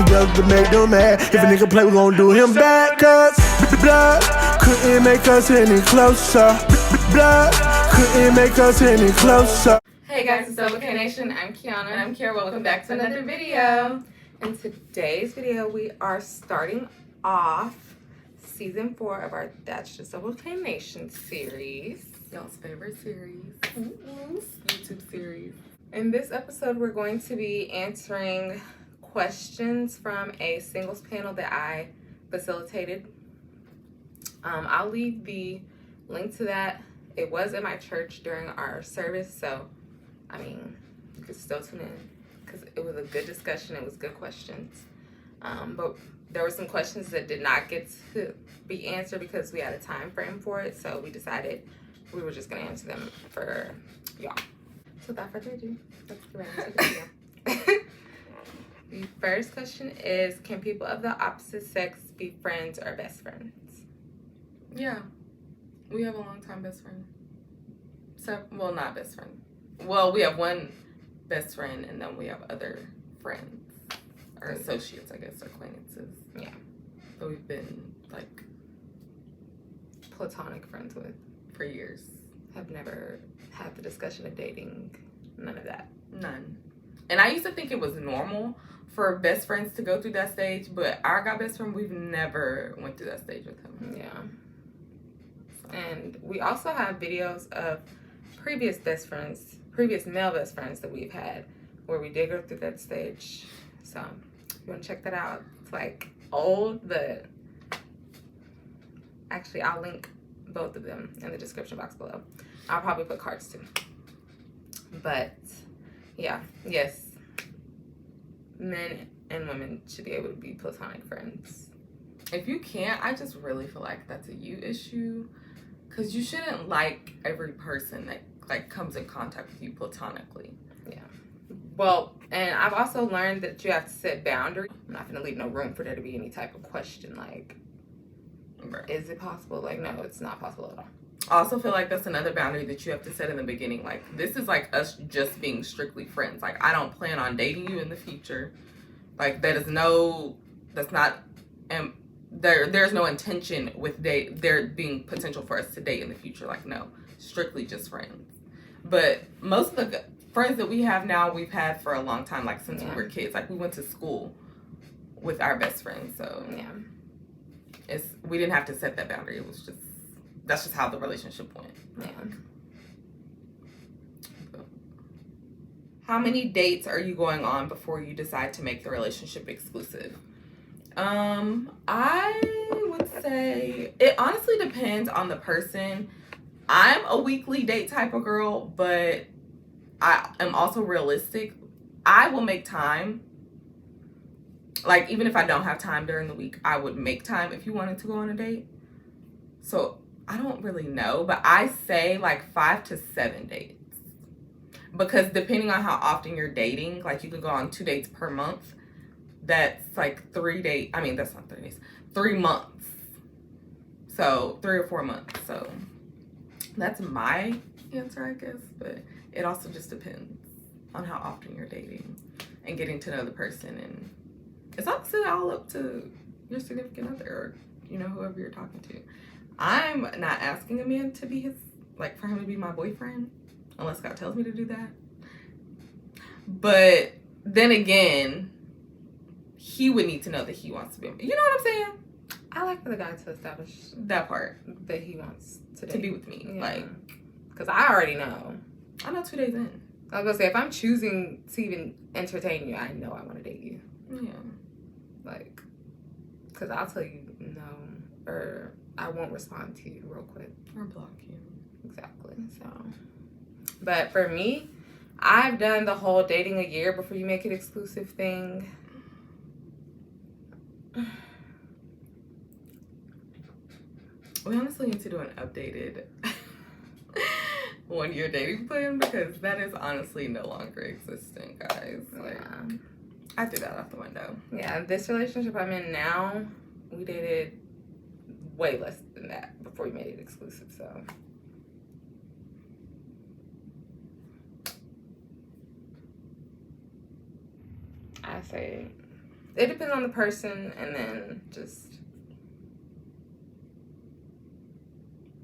together to make them mad. If a nigga play, we gon' do him bad. Cause blood couldn't make us any closer. Blood couldn't make us any closer. Hey guys, it's Double K Nation. I'm Kiana. And I'm Kira. Welcome back to another video. In today's video, we are starting off season 4 of our That's Just Double K Nation series. Y'all's favorite series. YouTube series. In this episode, we're going to be answering questions from a singles panel that I facilitated. I'll leave the link to that. It was in my church during our service, so I mean, you could still tune in because it was a good discussion. It was good questions. But there were some questions that did not get to be answered because we had a time frame for it. So we decided we were just going to answer them for y'all. So without further ado, let's get right into the video. The first question is, can people of the opposite sex be friends or best friends? Yeah. We have a long-time best friend. Well, not best friend. Well, we have one best friend, and then we have other friends. Or associates, I guess, or acquaintances. Yeah. But we've been, like, Platonic friends with. for years. Have never had the discussion of dating. None of that. None. And I used to think it was normal for best friends to go through that stage, but our guy best friend, we've never went through that stage with him. Yeah. So. And we also have videos of previous male best friends that we've had where we did go through that stage. So if you want to check that out, it's like old, but actually I'll link both of them in the description box below. I'll probably put cards too. But yeah, yes, men and women should be able to be platonic friends. If you can't, I just really feel like that's a you issue, because you shouldn't like every person that like comes in contact with you platonically. Yeah. Well, and I've also learned that you have to set boundaries. I'm not gonna leave no room for there to be any type of question like, Right. is it possible? Like, no, it's not possible at all. I also feel like that's another boundary that you have to set in the beginning. Like, this is like us just being strictly friends. Like, I don't plan on dating you in the future. Like, there's no intention with there being potential for us to date in the future. Like, no, strictly just friends. But most of the friends that we have now, we've had for a long time, like since we were kids. Like, we went to school with our best friends, so yeah, we didn't have to set that boundary. It was just, that's just how the relationship went. yeah. How many dates are you going on before you decide to make the relationship exclusive? I would say it honestly depends on the person. I'm a weekly date type of girl, but I am also realistic. I will make time. Like, even if I don't have time during the week, I would make time if you wanted to go on a date. So I don't really know, but I say like 5 to 7 dates. Because depending on how often you're dating, like you could go on 2 dates per month. That's like 3 dates. I mean, that's not 3 days. 3 months. So 3 or 4 months. So that's my answer, I guess. But it also just depends on how often you're dating and getting to know the person. And it's honestly all up to your significant other or, you know, whoever you're talking to. I'm not asking a man to be for him to be my boyfriend, unless God tells me to do that. But then again, he would need to know that he wants to be, you know what I'm saying? I like for the guy to establish That part. that he wants to To be with me. Yeah. Like, because I already know. I know 2 days in. I was gonna say, if I'm choosing to even entertain you, I know I want to date you. Yeah. Like, because I'll tell you no, or I won't respond to you real quick. Or block you. Exactly. So, but for me, I've done the whole dating a year before you make it exclusive thing. We honestly need to do an updated 1-year dating plan, because that is honestly no longer existent, guys. Like, Yeah. I threw that out the window. Yeah, this relationship I'm in now, we dated way less than that before we made it exclusive, so. I say it depends on the person, and then just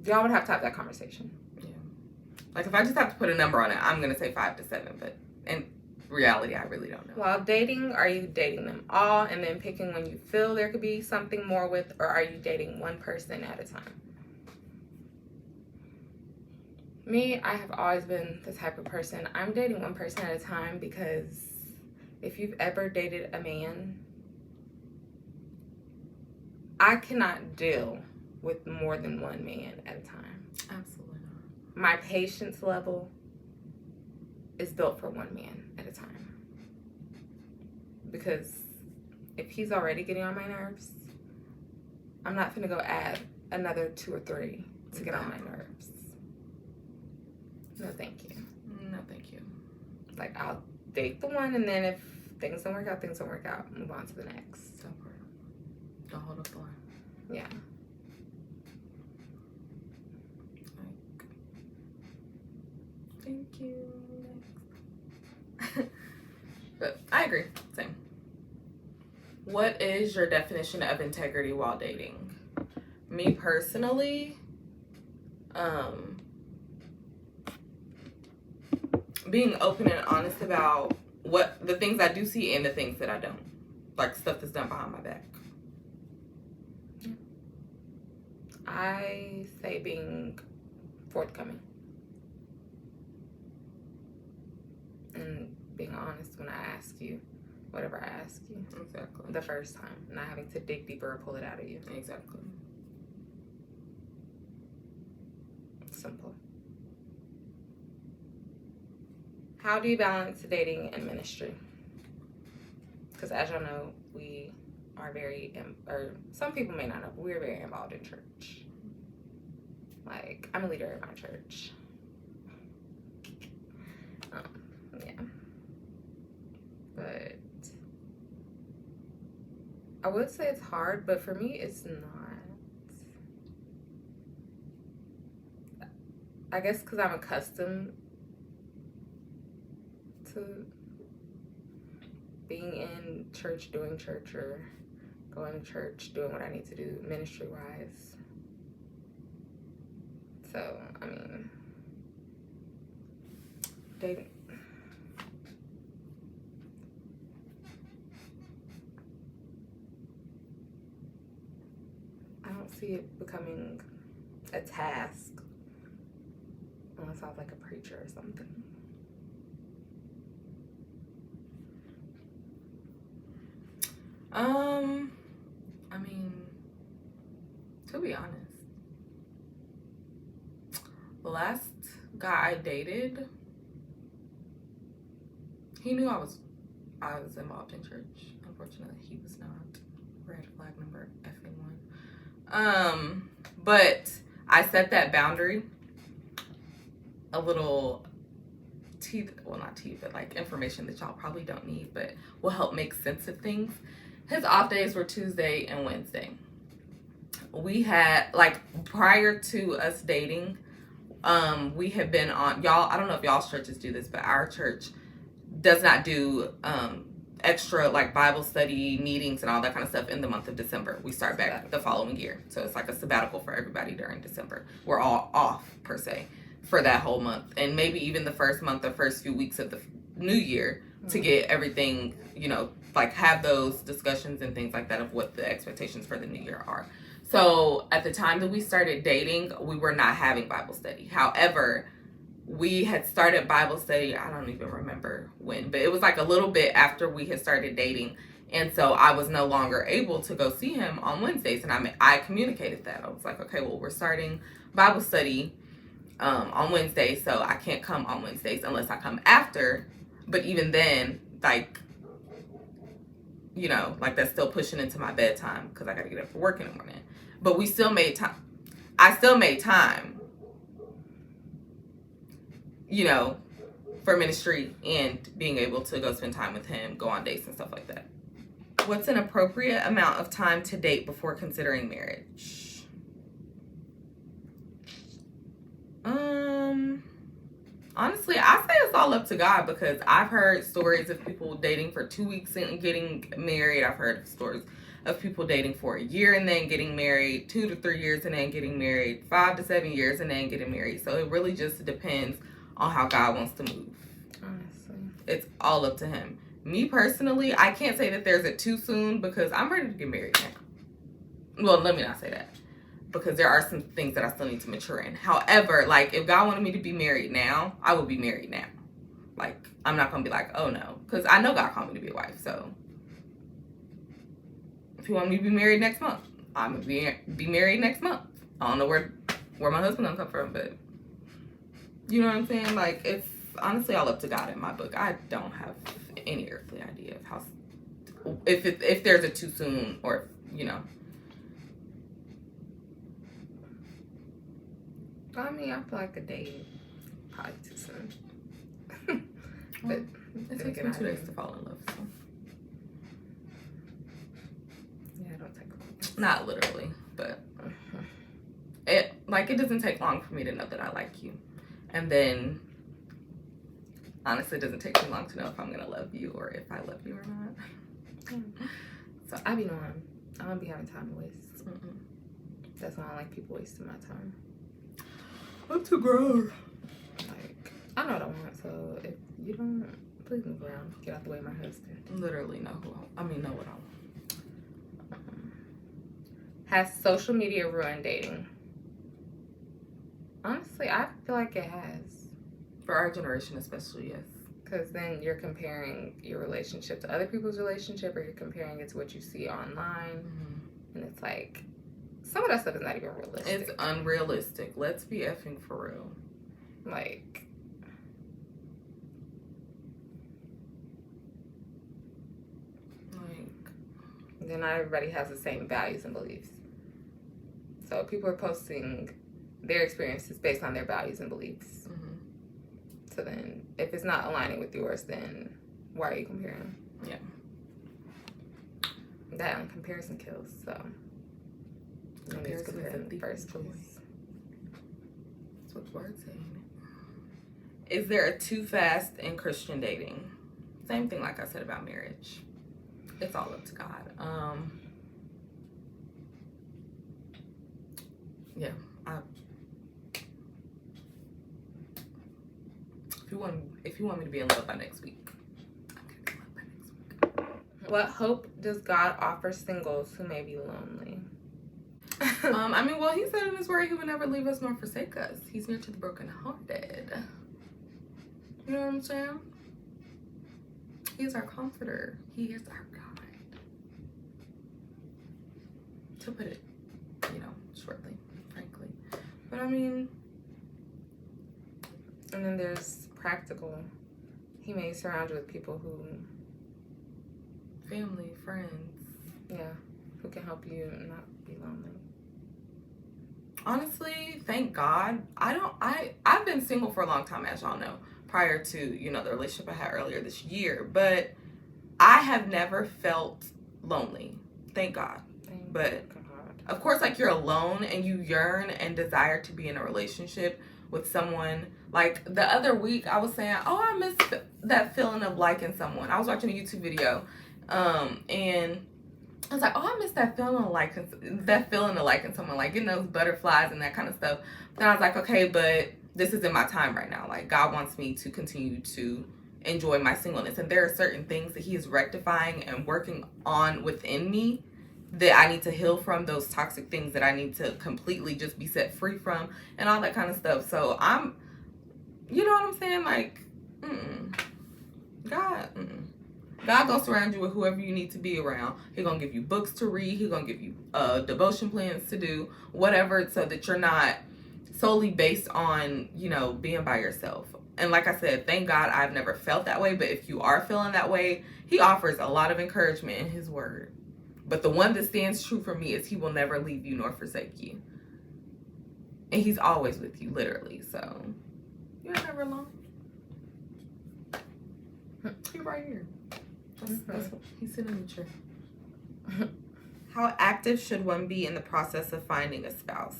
y'all would have to have that conversation. Yeah. Like, if I just have to put a number on it, I'm going to say 5 to 7, but in reality, I really don't know. While dating, are you dating them all and then picking when you feel there could be something more with, or are you dating one person at a time? Me, I have always been the type of person, I'm dating one person at a time, because if you've ever dated a man, I cannot deal with more than one man at a time. Absolutely not. My patience level is built for one man at a time. Because if he's already getting on my nerves, I'm not gonna go add another 2 or 3 to get on my nerves. No, thank you. No, thank you. Like, I'll date the one, and then if things don't work out, things don't work out. Move on to the next. So don't hold up the line. Yeah. Thank you. But I agree. Same. What is your definition of integrity while dating? Me personally, being open and honest about what the things I do see and the things that I don't. Like stuff that's done behind my back. I say being forthcoming. And being honest when I ask you whatever I ask you. Exactly. The first time. Not having to dig deeper or pull it out of you. Exactly. Simple. How do you balance dating and ministry? Because as y'all know, we are very, or some people may not know, but we're very involved in church. Like, I'm a leader in my church. Yeah. But I would say it's hard, but for me, it's not. I guess because I'm accustomed to being in church, doing church, or going to church, doing what I need to do ministry-wise. So, I mean, dating. I don't see it becoming a task unless I was like a preacher or something. I mean, to be honest, the last guy I dated, he knew I was involved in church. Unfortunately, he was not. Red flag number effing 1. But I set that boundary. A little but like information that y'all probably don't need, but will help make sense of things. His off days were Tuesday and Wednesday. We had, like, prior to us dating, we had been on, y'all, I don't know if y'all's churches do this, but our church does not do extra, like, Bible study meetings and all that kind of stuff in the month of December. We start back the following year. So it's like a sabbatical for everybody during December. We're all off, per se, for that whole month. And maybe even the first month or first few weeks of the new year to get everything, you know, like have those discussions and things like that of what the expectations for the new year are. So at the time that we started dating, we were not having Bible study. However, we had started Bible study, I don't even remember when, but it was like a little bit after we had started dating. And so I was no longer able to go see him on Wednesdays. And I communicated that. I was like, okay, well, we're starting Bible study on Wednesdays, so I can't come on Wednesdays unless I come after. But even then, like, you know, like that's still pushing into my bedtime because I got to get up for work in the morning. But we still made time. I still made time, you know, for ministry and being able to go spend time with him, go on dates and stuff like that. What's an appropriate amount of time to date before considering marriage? Honestly, I say it's all all up to God, because I've heard stories of people dating for 2 weeks and getting married. I've heard stories of people dating for a year and then getting married, 2 to 3 years and then getting married, 5 to 7 years and then getting married. So it really just depends on how God wants to move. Honestly. It's all up to him. Me personally, I can't say that there's a too soon, because I'm ready to get married now. Well, let me not say that, because there are some things that I still need to mature in. However, like, if God wanted me to be married now, I would be married now. Like, I'm not going to be like, oh no, because I know God called me to be a wife. So if you want me to be married next month, I'm going to be married next month. I don't know where my husband gonna come from, but you know what I'm saying? Like, it's honestly all up to God in my book. I don't have any earthly idea of how, if there's a too soon, or, you know. I mean, I feel like a date probably too soon. But It takes me 2 days to fall in love, so. Yeah, it don't take long. Not literally, but it doesn't take long for me to know that I like you. And then, honestly, it doesn't take me long to know if I'm gonna love you or if I love you or not. So I be knowing I don't be having time to waste. Mm-mm. That's why I don't like people wasting my time. I'm too grown. Like, I know what I want, so if you don't, please move around. Get out the way of my husband. Literally know what I want. Has social media ruined dating? Honestly, I feel like it has. For our generation especially, yes. Because then you're comparing your relationship to other people's relationship, or you're comparing it to what you see online. Mm-hmm. And it's like, some of that stuff is not even realistic. It's unrealistic. Let's be effing for real. Like, then not everybody has the same values and beliefs. So people are posting their experiences based on their values and beliefs. Mm-hmm. So then, if it's not aligning with yours, then why are you comparing? Yeah. That comparison kills. So Comparison compare is a in the thief first of joy. place. That's what the word's saying. Is there a too fast in Christian dating? Same thing like I said about marriage. It's all up to God. Yeah. If you want me to be in love by next week, I'm gonna be in love by next week. What hope does God offer singles who may be lonely? I mean, well, he said in his word he would never leave us nor forsake us. He's near to the brokenhearted. You know what I'm saying? He is our comforter. He is our guide. To put it, shortly, frankly. But I mean, And then there's practical. He may surround you with people who, family, friends. yeah, who can help you not be lonely. Honestly, thank God. I've been single for a long time, as y'all know, prior to, the relationship I had earlier this year. But I have never felt lonely. Thank God. But of course, like, you're alone and you yearn and desire to be in a relationship with someone. Like, the other week I was saying, oh, I miss that feeling of liking someone. I was watching a YouTube video, and I was like, oh, I miss that feeling of liking someone, like getting those butterflies and that kind of stuff. Then I was like, okay, but this isn't my time right now. Like, God wants me to continue to enjoy my singleness, and there are certain things that he is rectifying and working on within me that I need to heal from, those toxic things that I need to completely just be set free from, and all that kind of stuff. So you know what I'm saying? Like, God gonna surround you with whoever you need to be around. He's gonna give you books to read. He's gonna give you devotion plans to do, whatever, so that you're not solely based on, being by yourself. And like I said, thank God I've never felt that way. But if you are feeling that way, he offers a lot of encouragement in his word. But the one that stands true for me is he will never leave you nor forsake you. And he's always with you, literally. So you're never alone. You're right here. That's he's sitting in the chair. How active should one be in the process of finding a spouse?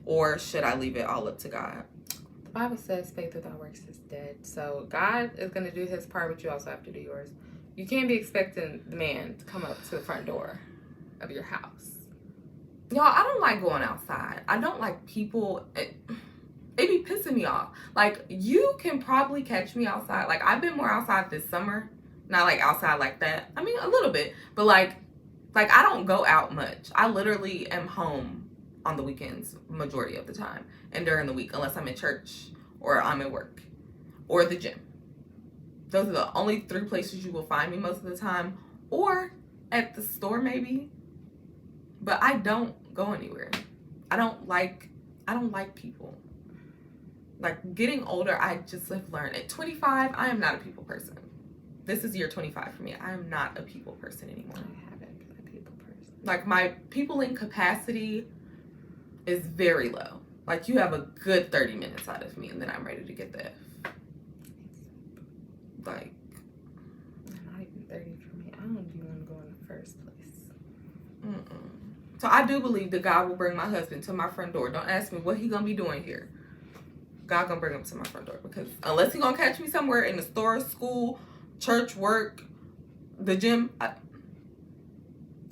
Or should I leave it all up to God? Bible says faith without works is dead. So God is going to do his part, but you also have to do yours. You can't be expecting the man to come up to the front door of your house. Y'all, I don't like going outside. I don't like people. It be pissing me off. Like, you can probably catch me outside. Like, I've been more outside this summer. Not like outside like that. I mean, a little bit. But like I don't go out much. I literally am home on the weekends majority of the time. And during the week, unless I'm in church or I'm at work or the gym. Those are the only 3 places you will find me most of the time. Or at the store maybe. But I don't go anywhere. I don't like people. Like, getting older, I just have learned. At 25, I am not a people person. This is year 25 for me. I am not a people person anymore. I haven't been a people person. Like, my peopling capacity is very low. Like, you have a good 30 minutes out of me, and then I'm ready to get the F. Like, not even 30 for me. I don't even want to go in the first place. So I do believe that God will bring my husband to my front door. Don't ask me what he gonna be doing here. God gonna bring him to my front door, because unless he gonna catch me somewhere in the store, school, church, work, the gym,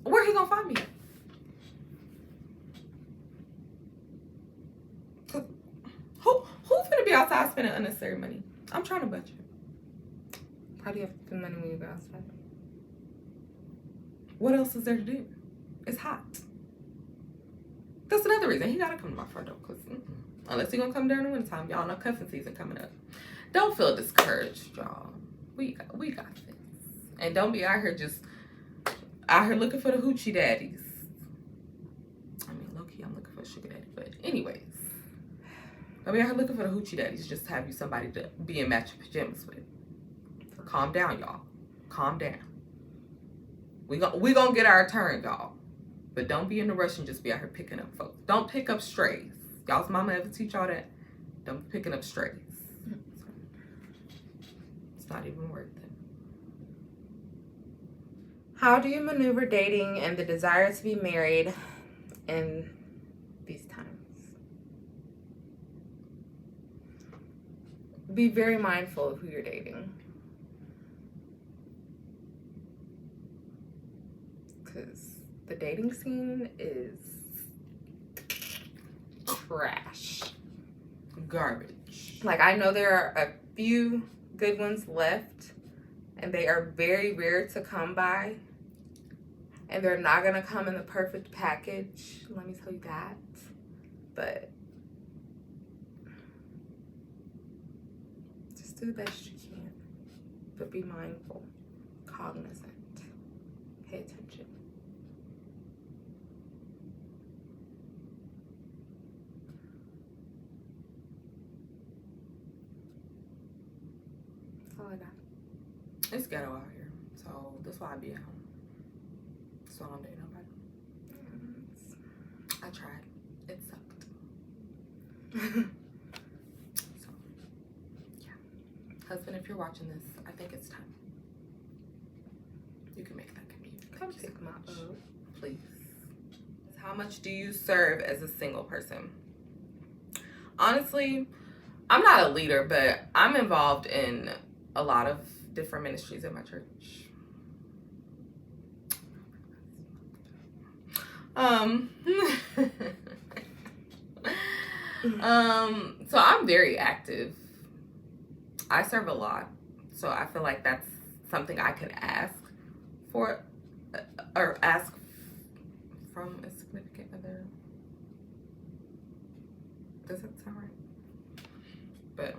where he gonna find me? Who's gonna be outside spending unnecessary money? I'm trying to budget. How do you have to spend money when you go outside? What else is there to do? It's hot. That's another reason he gotta come to my front door, because unless he gonna come during the wintertime, y'all know cuffing season coming up. Don't feel discouraged, y'all. We got this. And don't be out here looking for the hoochie daddies. I mean, low-key, I'm looking for a sugar daddy. But anyways, don't be out here looking for the hoochie daddies just to have you somebody to be in matching pajamas with. Calm down, y'all. Calm down. We gonna get our turn, y'all. But don't be in a rush and just be out here picking up folks. Don't pick up strays. Y'all's mama ever teach y'all that? Don't be picking up strays. It's not even worth it. How do you maneuver dating and the desire to be married in these times? Be very mindful of who you're dating. Because the dating scene is trash. Garbage. Like, I know there are a few good ones left, and they are very rare to come by, and they're not gonna come in the perfect package, let me tell you that. But just do the best you can, but be mindful, cognizant, pay attention. That's all I got. It's ghetto out here. So that's why I be at home. So I don't date nobody. I tried. It sucked. So, yeah. Husband, if you're watching this, I think it's time. You can make that commute. Come pick my up. Please. How much do you serve as a single person? Honestly, I'm not a leader, but I'm involved in a lot of different ministries in my church. So I'm very active. I serve a lot. So I feel like that's something I could ask for, or ask from a significant other. Does that sound right? But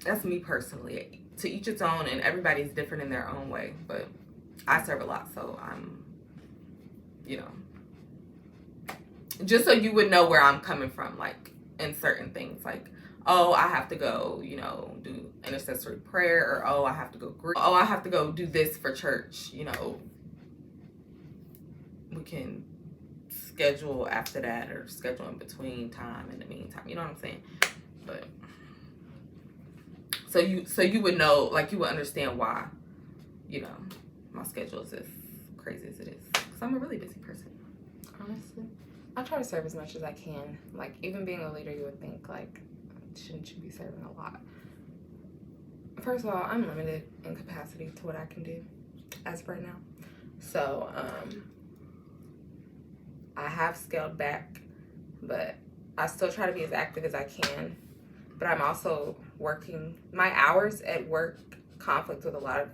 that's me personally. To each its own, and everybody's different in their own way. But I serve a lot, so I'm, just so you would know where I'm coming from, like, in certain things, like, oh, I have to go, do intercessory prayer, or oh, I have to go do this for church, we can schedule after that, or schedule in between time, in the meantime, you know what I'm saying? But so you would know, like, you would understand why, my schedule is as crazy as it is, because I'm a really busy person. Honestly, I try to serve as much as I can. Like, even being a leader, you would think, like, shouldn't you be serving a lot? First of all, I'm limited in capacity to what I can do as of right now. So, I have scaled back, but I still try to be as active as I can. But I'm also working, my hours at work conflict with a lot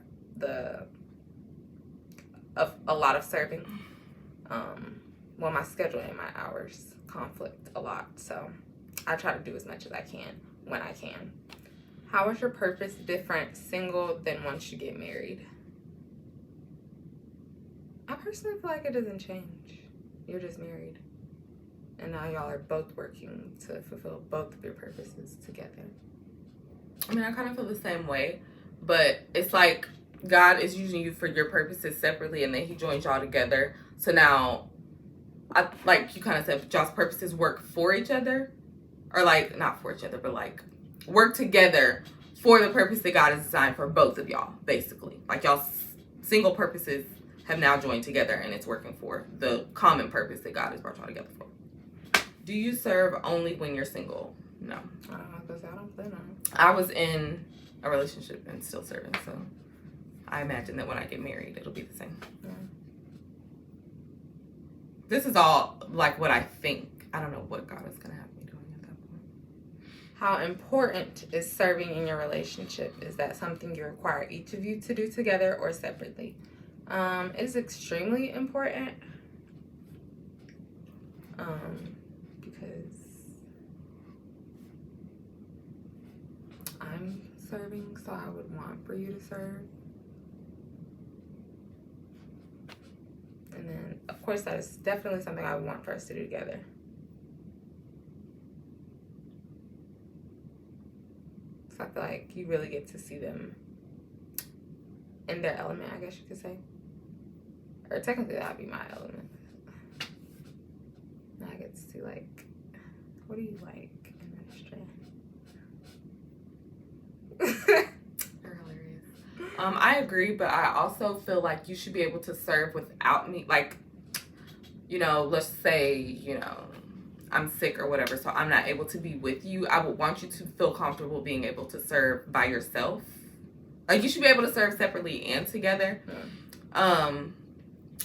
of serving. Well, my schedule and my hours conflict a lot. So I try to do as much as I can when I can. How is your purpose different single than once you get married? I personally feel like it doesn't change. You're just married. And now y'all are both working to fulfill both of your purposes together. I mean, I kind of feel the same way, but it's like God is using you for your purposes separately, and then he joins y'all together. So now, like you kind of said, y'all's purposes work for each other, or like not for each other, but like work together for the purpose that God has designed for both of y'all, basically. Like y'all's single purposes have now joined together, and it's working for the common purpose that God has brought y'all together for. Do you serve only when you're single? No. I don't plan on it. I was in a relationship and still serving, so I imagine that when I get married, it'll be the same. Yeah. This is all like what I think. I don't know what God is gonna have me doing at that point. How important is serving in your relationship? Is that something you require each of you to do together or separately? It is extremely important. Because I'm serving, so I would want for you to serve. And then, of course, that is definitely something I would want for us to do together. So I feel like you really get to see them in their element, I guess you could say. Or technically, that would be my element. Now I get to see, like, what do you like in ministry? You're hilarious. I agree, but I also feel like you should be able to serve without me. Like, you know, let's say, you know, I'm sick or whatever, so I'm not able to be with you. I would want you to feel comfortable being able to serve by yourself. Like, you should be able to serve separately and together.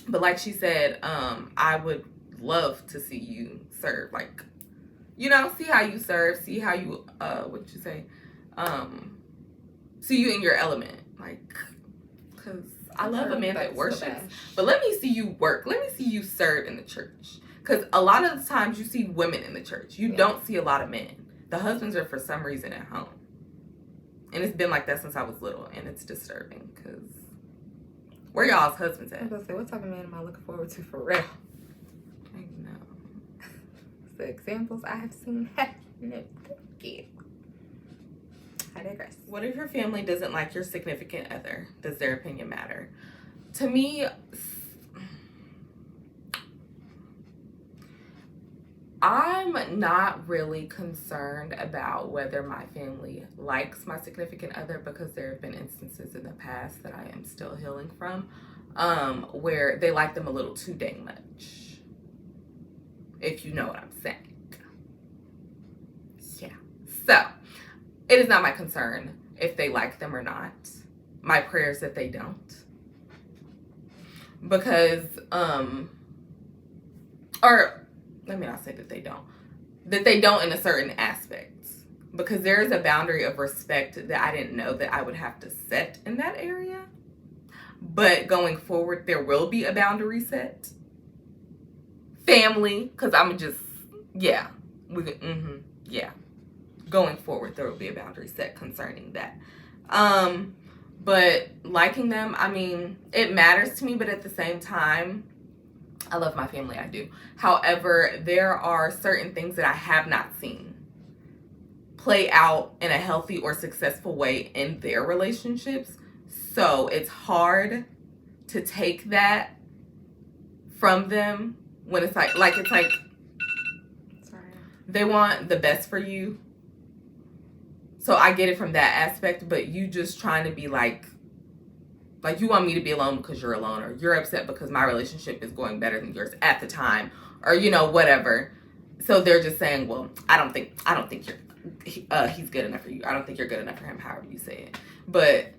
But like she said, I would love to see you serve. Like, you know, see how you serve, see how you, what'd you say? See you in your element. Like, because I love a man that worships. But let me see you work. Let me see you serve in the church. Because a lot of the times you see women in the church. You don't see a lot of men. The husbands are for some reason at home. And it's been like that since I was little. And it's disturbing. Because where y'all's husbands at? I was going to say, what type of man am I looking forward to for real? I know. The examples I have seen. No, thank you. I digress. What if your family doesn't like your significant other? Does their opinion matter? To me, I'm not really concerned about whether my family likes my significant other, because there have been instances in the past that I am still healing from, where they like them a little too dang much. If you know what I'm saying. Yeah. So, it is not my concern if they like them or not. My prayer is that they don't. Because, or let me not say that they don't. That they don't in a certain aspect. Because there is a boundary of respect that I didn't know that I would have to set in that area. But going forward, there will be a boundary set. Family, because I'm just, yeah. Yeah. Going forward, there will be a boundary set concerning that. But liking them, I mean, it matters to me, but at the same time, I love my family, I do. However, there are certain things that I have not seen play out in a healthy or successful way in their relationships. So it's hard to take that from them when it's like sorry, they want the best for you. So I get it from that aspect, but you just trying to be like you want me to be alone because you're alone, or you're upset because my relationship is going better than yours at the time, or, you know, whatever. So they're just saying, well, I don't think you're, he's good enough for you. I don't think you're good enough for him, however you say it. But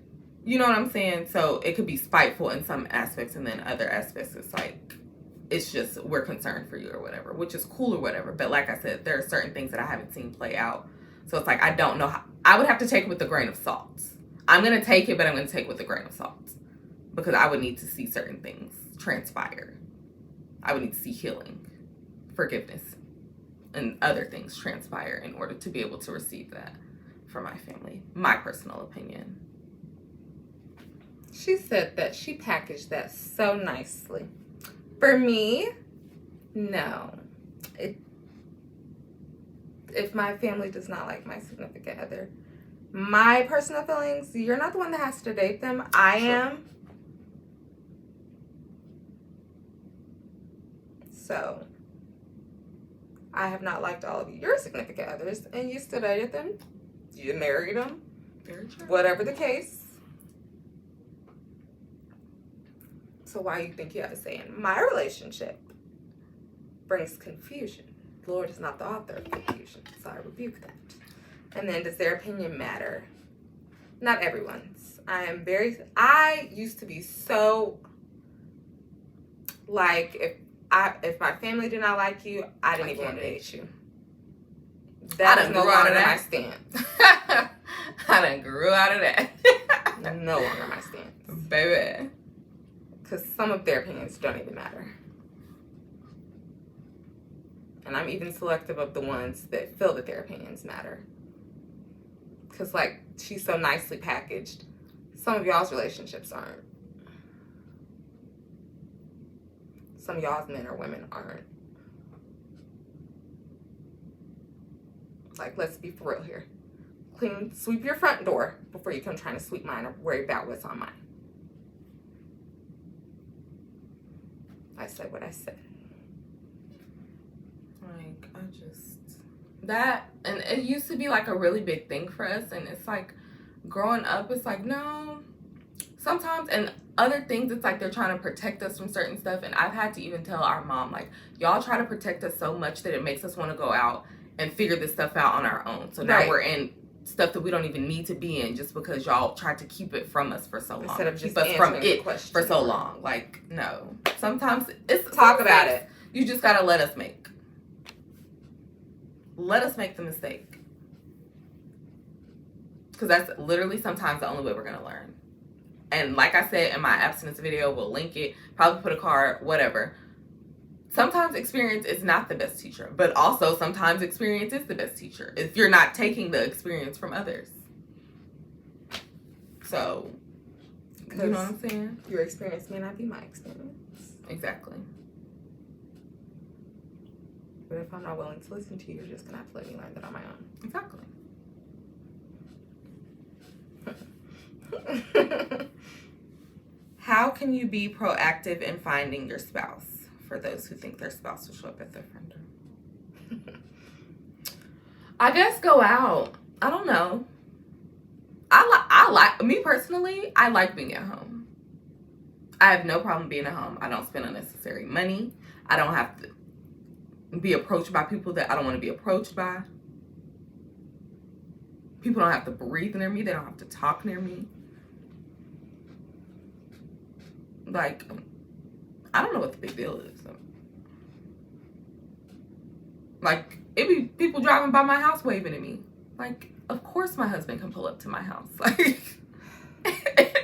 you know what I'm saying? So it could be spiteful in some aspects, and then other aspects it's like, it's just, we're concerned for you or whatever, which is cool or whatever. But like I said, there are certain things that I haven't seen play out. So it's like, I don't know how, I would have to take it with a grain of salt. I'm going to take it, but I'm going to take it with a grain of salt. Because I would need to see certain things transpire. I would need to see healing, forgiveness, and other things transpire in order to be able to receive that from my family. My personal opinion. She said that she packaged that so nicely. For me, no. If my family does not like my significant other, my personal feelings, you're not the one that has to date them. I am. So, I have not liked all of your significant others, and you still dated them. You married them. Very true. Whatever the case. So why you think you have a say in my relationship brings confusion. The Lord is not the author of confusion, so I rebuke that. And then, does their opinion matter? Not everyone's. I used to be so, like, if my family did not like you, I didn't even want to date you. That is no longer my stance. I done grew out of that. No longer my stance. Baby. Because some of their opinions don't even matter. And I'm even selective of the ones that feel that their opinions matter. Because, like, she's so nicely packaged. Some of y'all's relationships aren't. Some of y'all's men or women aren't. Like, let's be for real here. Sweep your front door before you come trying to sweep mine or worry about what's on mine. I said what I said. Like, that, and it used to be like a really big thing for us, and it's like, growing up, it's like, no, sometimes, and other things, it's like they're trying to protect us from certain stuff, and I've had to even tell our mom, like, y'all try to protect us so much that it makes us want to go out and figure this stuff out on our own. So now Right. we're in stuff that we don't even need to be in just because y'all tried to keep it from us for so long. Instead of just keep us from answering the it question. for so long. Like, no. Sometimes it's Talk about it. You just gotta let us make. Let us make the mistake. Because that's literally sometimes the only way we're gonna learn. And like I said in my abstinence video, we'll link it, probably put a card, whatever. Sometimes experience is not the best teacher, but also sometimes experience is the best teacher if you're not taking the experience from others. So, you know what I'm saying? Your experience may not be my experience. Exactly. But if I'm not willing to listen to you, you're just going to have to let me learn that on my own. Exactly. How can you be proactive in finding your spouse? For those who think their spouse will show up at their front door. I guess go out. I don't know. I like me personally, I like being at home. I have no problem being at home. I don't spend unnecessary money. I don't have to be approached by people that I don't want to be approached by. People don't have to breathe near me. They don't have to talk near me. Like, I don't know what the big deal is. Like, it be people driving by my house waving at me. Like, of course my husband can pull up to my house. Like, it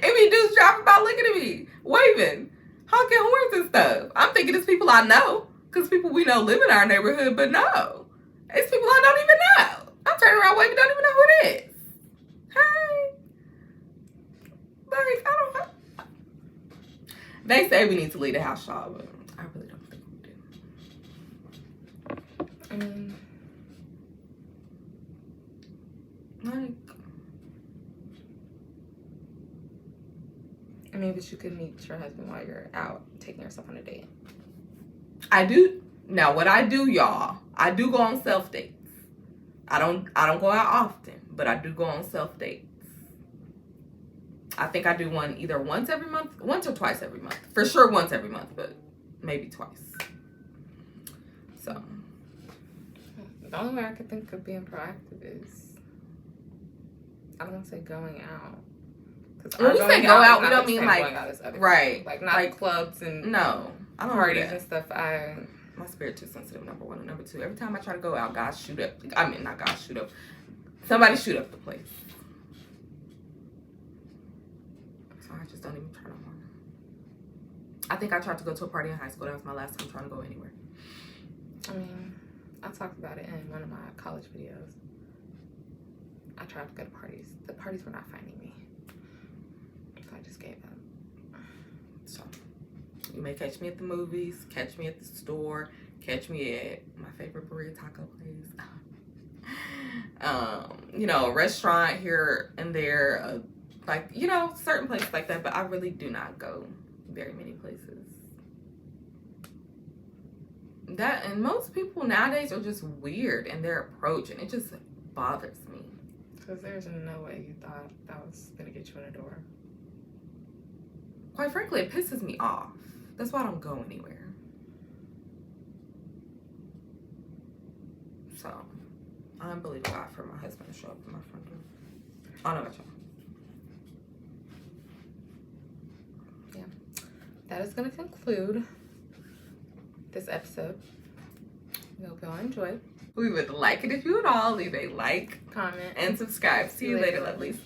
be dudes driving by looking at me, waving, honking horns and stuff. I'm thinking it's people I know, because people we know live in our neighborhood, but no. It's people I don't even know. I'm turning around waving, don't even know who it is. Hey. Like, I don't know. They say we need to leave the house, y'all, but I really don't think we do. But you could meet your husband while you're out taking yourself on a date. I do. Now, what I do, y'all, I do go on self dates. I don't go out often, but I do go on self dates. I think I do one either once every month, once or twice every month. For sure once every month, but maybe twice. So. The only way I could think of being proactive is, I don't want to say going out. When we say go out, we don't mean like, going out as other right. people. Like not Like, clubs and No, I don't parties do that. and stuff. My spirit too sensitive, number one. And number two, every time I try to go out, guys shoot up. I mean, not guys shoot up. Somebody shoot up the place. So I just don't even try no more. I think I tried to go to a party in high school. That was my last time trying to go anywhere. I mean, I talked about it in one of my college videos. I tried to go to parties. The parties were not finding me. So I just gave up. So you may catch me at the movies, catch me at the store, catch me at my favorite burrito taco place. You know, a restaurant here and there, like, you know, certain places like that, but I really do not go very many places. That, and most people nowadays are just weird in their approach, and it just bothers me. Because there's no way you thought that was going to get you in the door. Quite frankly, it pisses me off. That's why I don't go anywhere. So, I don't believe God for my husband to show up at my front door. I don't know about y'all. That is going to conclude this episode. We hope y'all enjoyed. We would like it if you would all leave a like, Comment. and subscribe. See you later, lovelies.